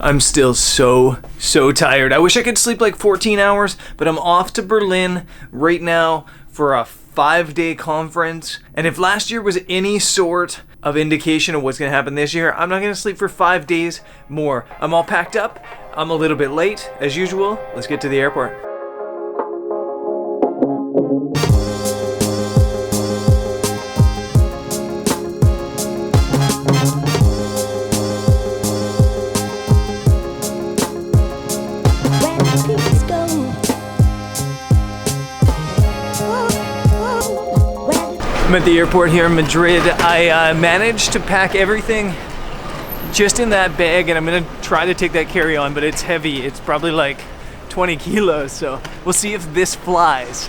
I'm still so tired. I wish I could sleep like 14 hours, but I'm off to Berlin right now for a 5-day conference. And if last year was any sort of indication of what's gonna happen this year, I'm not gonna sleep for 5 days more. I'm all packed up. I'm a little bit late, as usual. Let's get to the airport. I'm at the airport here in Madrid. I managed to pack everything just in that bag, and I'm gonna try to take that carry-on, but it's heavy. It's probably like 20 kilos, so we'll see if this flies.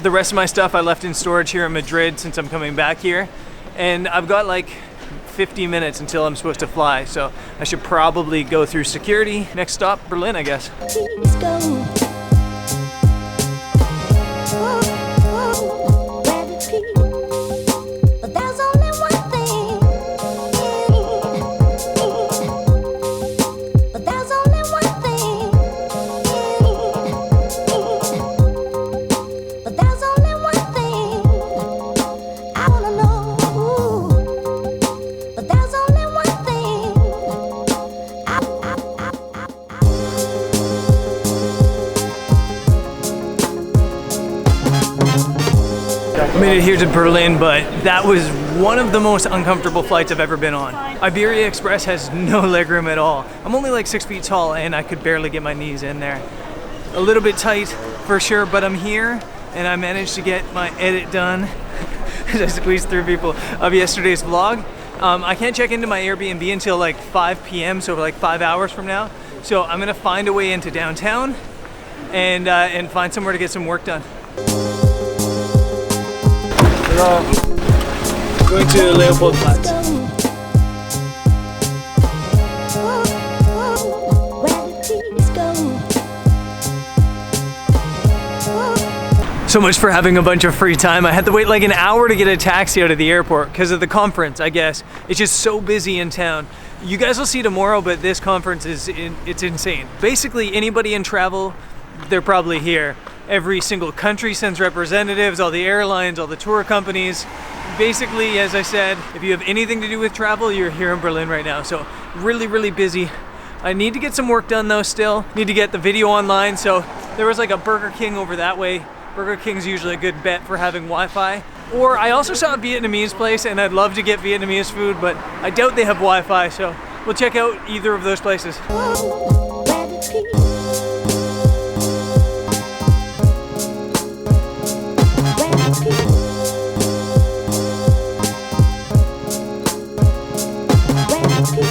The rest of my stuff I left in storage here in Madrid since I'm coming back here, and I've got like 50 minutes until I'm supposed to fly, so I should probably go through security. Next stop, Berlin, I guess. Please go. I made it here to Berlin, but that was one of the most uncomfortable flights I've ever been on. Iberia Express has no legroom at all. I'm only like 6 feet tall and I could barely get my knees in there. A little bit tight for sure, but I'm here and I managed to get my edit done as I squeezed through people of yesterday's vlog. I can't check into my Airbnb until like 5 p.m., so like 5 hours from now. So I'm gonna find a way into downtown and find somewhere to get some work done. Going to Leopoldplatz. So much for having a bunch of free time. I had to wait like an hour to get a taxi out of the airport because of the conference, I guess. It's just so busy in town. You guys will see tomorrow, but this conference it's insane. Basically, anybody in travel, they're probably here. Every single country sends representatives, all the airlines, all the tour companies. Basically, as I said, if you have anything to do with travel, you're here in Berlin right now. So really busy. I need to get some work done though still. Need to get the video online. So there was like a Burger King over that way. Burger King's usually a good bet for having Wi-Fi. Or I also saw a Vietnamese place and I'd love to get Vietnamese food, but I doubt they have Wi-Fi. So we'll check out either of those places.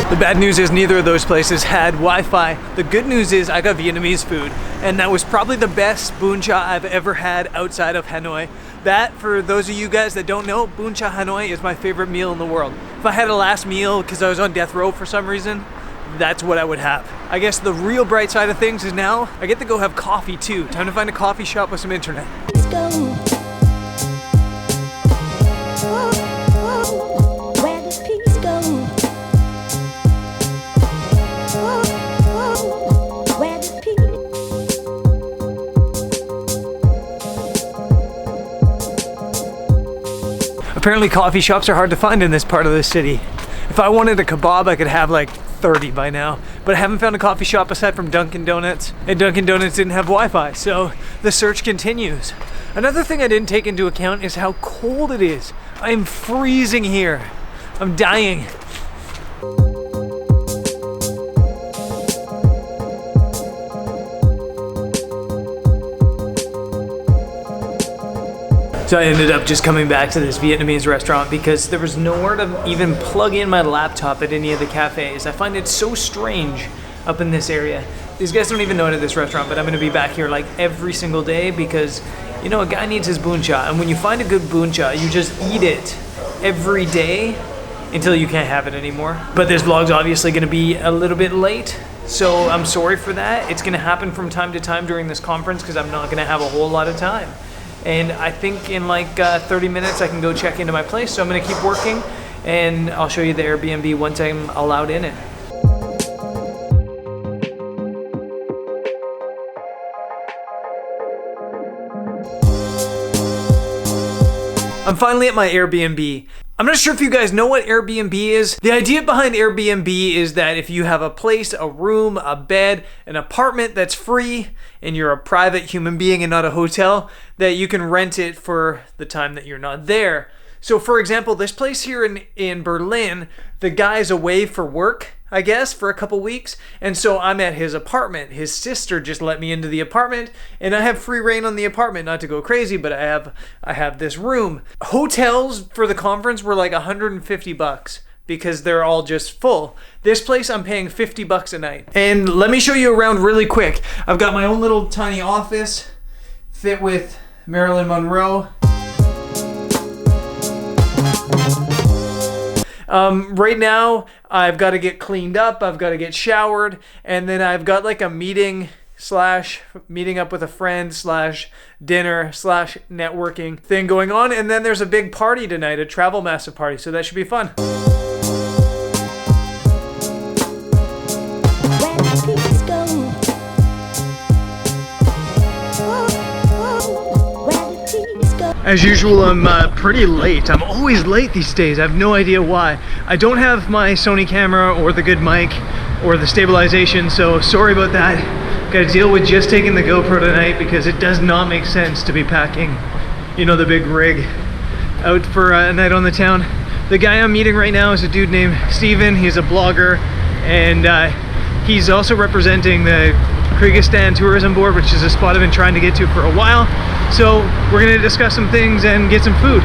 The bad news is neither of those places had Wi-Fi. The good news is I got Vietnamese food, and that was probably the best bún chả I've ever had outside of Hanoi. That, for those of you guys that don't know, bún chả Hanoi is my favorite meal in the world. If I had a last meal because I was on death row for some reason, that's what I would have. I guess the real bright side of things is now I get to go have coffee too. Time to find a coffee shop with some internet. Let's go. Apparently coffee shops are hard to find in this part of the city. If I wanted a kebab, I could have like 30 by now. But I haven't found a coffee shop aside from Dunkin' Donuts, and Dunkin' Donuts didn't have Wi-Fi, so the search continues. Another thing I didn't take into account is how cold it is. I am freezing here. I'm dying. So I ended up just coming back to this Vietnamese restaurant because there was nowhere to even plug in my laptop at any of the cafes. I find it so strange up in this area. These guys don't even know it at this restaurant, but I'm gonna be back here like every single day because, you know, a guy needs his bún chả, and when you find a good bún chả, you just eat it every day until you can't have it anymore. But this vlog's obviously gonna be a little bit late, so I'm sorry for that. It's gonna happen from time to time during this conference because I'm not gonna have a whole lot of time. And I think in like 30 minutes I can go check into my place, so I'm gonna keep working and I'll show you the Airbnb once I'm allowed in it. I'm finally at my Airbnb. I'm not sure if you guys know what Airbnb is. The idea behind Airbnb is that if you have a place, a room, a bed, an apartment that's free, and you're a private human being and not a hotel, that you can rent it for the time that you're not there. So for example, this place here in Berlin, the guy's away for work, I guess, for a couple weeks. And so I'm at his apartment. His sister just let me into the apartment and I have free reign on the apartment, not to go crazy, but I have this room. Hotels for the conference were like $150 because they're all just full. This place I'm paying $50 a night. And let me show you around really quick. I've got my own little tiny office fit with Marilyn Monroe. Right now, I've got to get cleaned up, I've got to get showered, and then I've got like a meeting up with a friend / dinner / networking thing going on, and then there's a big party tonight, a travel massive party, so that should be fun. As usual, I'm pretty late. I'm always late these days. I have no idea why. I don't have my Sony camera or the good mic or the stabilization, so sorry about that. Gotta deal with just taking the GoPro tonight because it does not make sense to be packing, you know, the big rig out for a night on the town. The guy I'm meeting right now is a dude named Steven. He's a blogger, and he's also representing the Kyrgyzstan Tourism Board, which is a spot I've been trying to get to for a while. So we're gonna discuss some things and get some food.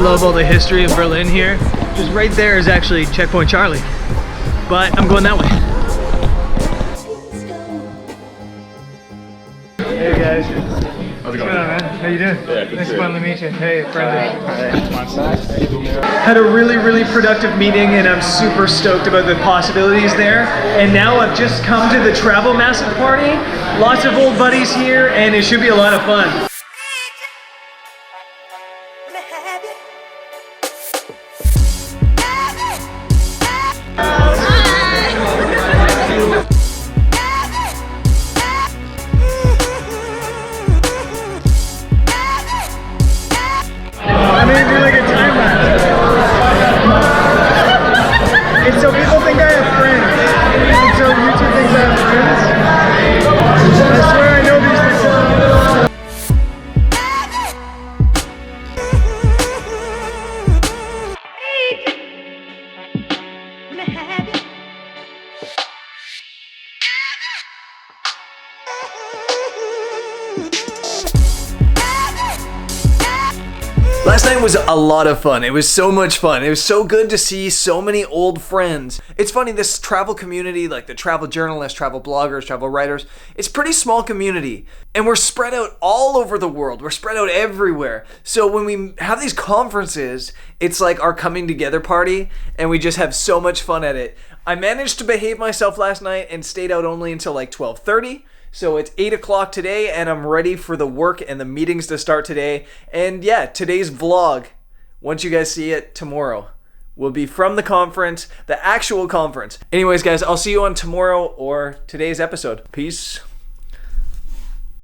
Love all the history of Berlin here. Just right there is actually Checkpoint Charlie, but I'm going that way. Hey guys. How's it going? What's going on, man? How you doing? Yeah, good nice to to finally meet you. Hey, friend. Hi. Had a really productive meeting and I'm super stoked about the possibilities there. And now I've just come to the Travel Massive Party. Lots of old buddies here and it should be a lot of fun. So people think I have friends, and so YouTube thinks I have friends. I swear I know these Last night was a lot of fun. It was so much fun. It was so good to see so many old friends. It's funny, this travel community, like the travel journalists, travel bloggers, travel writers, it's a pretty small community. And we're spread out all over the world. We're spread out everywhere. So when we have these conferences, it's like our coming together party, and we just have so much fun at it. I managed to behave myself last night and stayed out only until like 12:30. So it's 8 o'clock today and I'm ready for the work and the meetings to start today. And yeah, today's vlog, once you guys see it tomorrow, will be from the conference, the actual conference. Anyways guys, I'll see you on tomorrow or today's episode. Peace.